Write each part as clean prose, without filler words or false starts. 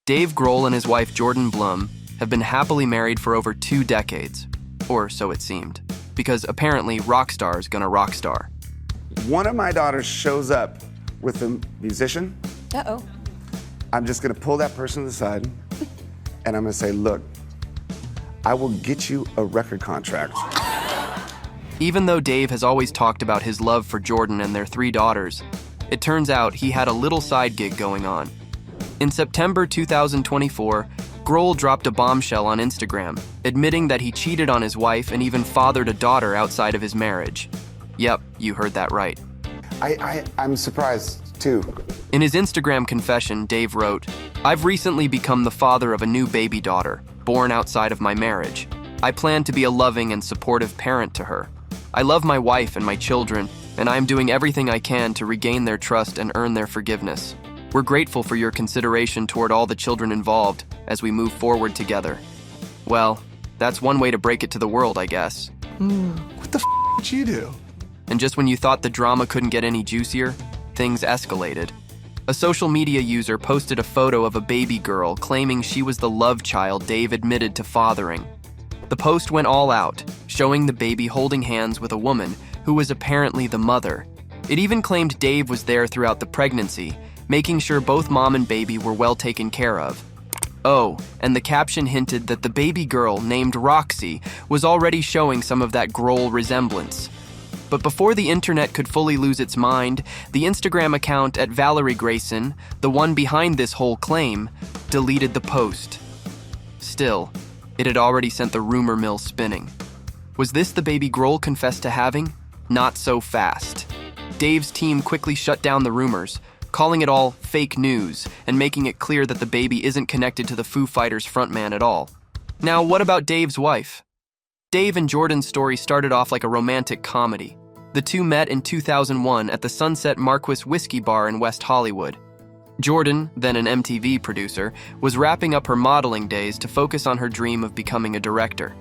Dave Grohl and his wife Jordan Blum have been happily married for over 2 decades, or so it seemed, because apparently rock star's gonna rock star. One of my daughters shows up with a musician. Uh-oh. I'm just gonna pull that person to the side and I'm gonna say, look, I will get you a record contract. Even though Dave has always talked about his love for Jordan and their 3 daughters, it turns out he had a little side gig going on. In September 2024, Grohl dropped a bombshell on Instagram, admitting that he cheated on his wife and even fathered a daughter outside of his marriage. Yep, you heard that right. I'm surprised, too. In his Instagram confession, Dave wrote, "I've recently become the father of a new baby daughter, born outside of my marriage. I plan to be a loving and supportive parent to her. I love my wife and my children, and I am doing everything I can to regain their trust and earn their forgiveness. We're grateful for your consideration toward all the children involved as we move forward together." Well, that's one way to break it to the world, I guess. What the did you do? And just when you thought the drama couldn't get any juicier, things escalated. A social media user posted a photo of a baby girl claiming she was the love child Dave admitted to fathering. The post went all out, showing the baby holding hands with a woman who was apparently the mother. It even claimed Dave was there throughout the pregnancy, making sure both mom and baby were well taken care of. Oh, and the caption hinted that the baby girl, named Roxy, was already showing some of that Grohl resemblance. But before the internet could fully lose its mind, the Instagram account at Valerie Grayson, the one behind this whole claim, deleted the post. Still, it had already sent the rumor mill spinning. Was this the baby Grohl confessed to having? Not so fast. Dave's team quickly shut down the rumors, calling it all fake news and making it clear that the baby isn't connected to the Foo Fighters frontman at all. Now, what about Dave's wife? Dave and Jordan's story started off like a romantic comedy. The two met in 2001 at the Sunset Marquis Whiskey Bar in West Hollywood. Jordan, then an MTV producer, was wrapping up her modeling days to focus on her dream of becoming a director.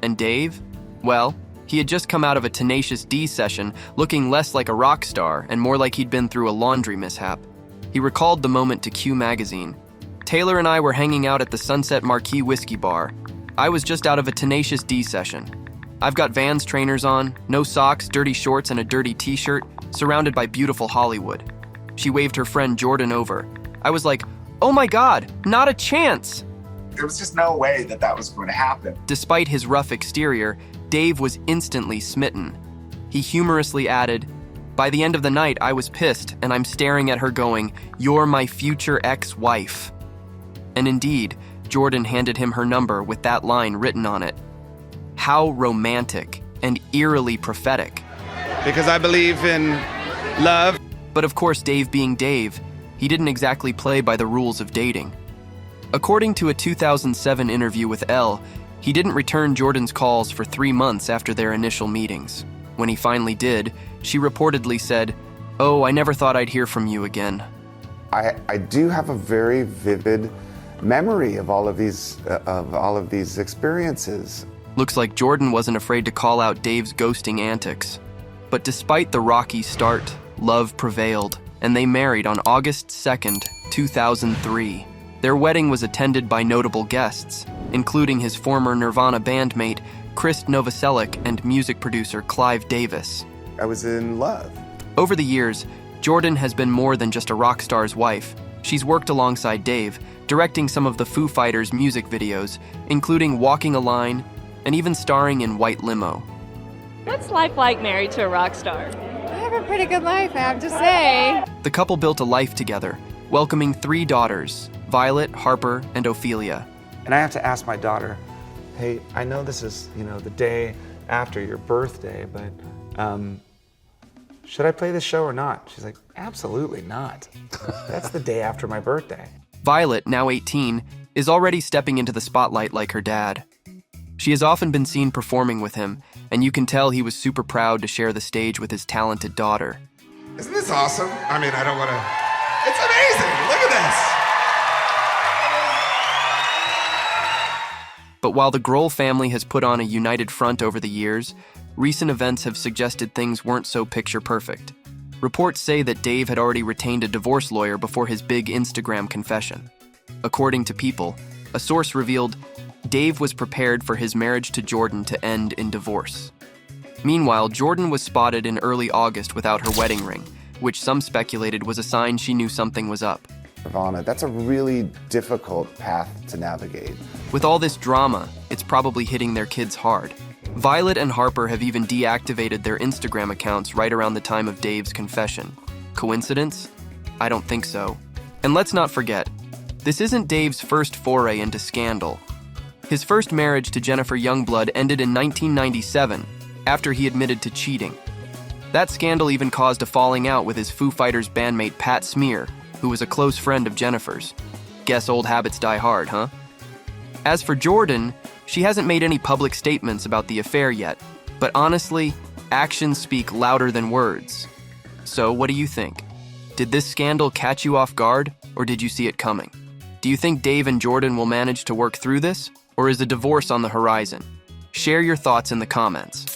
And Dave? Well, he had just come out of a Tenacious D session looking less like a rock star and more like he'd been through a laundry mishap. He recalled the moment to Q magazine. "Taylor and I were hanging out at the Sunset Marquis Whiskey Bar. I was just out of a Tenacious D session. I've got Vans trainers on, no socks, dirty shorts, and a dirty t-shirt, surrounded by beautiful Hollywood." She waved her friend Jordan over. I was like, "Oh my God, not a chance!" There was just no way that that was going to happen. Despite his rough exterior, Dave was instantly smitten. He humorously added, "By the end of the night, I was pissed, and I'm staring at her going, 'You're my future ex-wife.'" And indeed, Jordan handed him her number with that line written on it. How romantic and eerily prophetic. Because I believe in love. But of course, Dave being Dave, he didn't exactly play by the rules of dating. According to a 2007 interview with Elle, he didn't return Jordan's calls for 3 months after their initial meetings. When he finally did, she reportedly said, "Oh, I never thought I'd hear from you again." I do have a very vivid memory of all of these experiences. Looks like Jordan wasn't afraid to call out Dave's ghosting antics. But despite the rocky start, love prevailed, and they married on August 2nd, 2003. Their wedding was attended by notable guests, including his former Nirvana bandmate, Chris Novoselic, and music producer Clive Davis. I was in love. Over the years, Jordan has been more than just a rock star's wife. She's worked alongside Dave, directing some of the Foo Fighters' music videos, including Walking a Line, and even starring in White Limo. What's life like married to a rock star? I have a pretty good life, I have to say. The couple built a life together, welcoming 3 daughters, Violet, Harper, and Ophelia. And I have to ask my daughter, hey, I know this is, the day after your birthday, but should I play this show or not? She's like, absolutely not. That's the day after my birthday. Violet, now 18, is already stepping into the spotlight like her dad. She has often been seen performing with him, and you can tell he was super proud to share the stage with his talented daughter. Isn't this awesome? I mean, I don't want to... It's amazing! Look at this! But while the Grohl family has put on a united front over the years, recent events have suggested things weren't so picture perfect. Reports say that Dave had already retained a divorce lawyer before his big Instagram confession. According to People, a source revealed Dave was prepared for his marriage to Jordan to end in divorce. Meanwhile, Jordan was spotted in early August without her wedding ring, which some speculated was a sign she knew something was up. Ivana, that's a really difficult path to navigate. With all this drama, it's probably hitting their kids hard. Violet and Harper have even deactivated their Instagram accounts right around the time of Dave's confession. Coincidence? I don't think so. And let's not forget, this isn't Dave's first foray into scandal. His first marriage to Jennifer Youngblood ended in 1997, after he admitted to cheating. That scandal even caused a falling out with his Foo Fighters bandmate Pat Smear, who was a close friend of Jennifer's. Guess old habits die hard, huh? As for Jordan, she hasn't made any public statements about the affair yet, but honestly, actions speak louder than words. So what do you think? Did this scandal catch you off guard, or did you see it coming? Do you think Dave and Jordan will manage to work through this, or is a divorce on the horizon? Share your thoughts in the comments.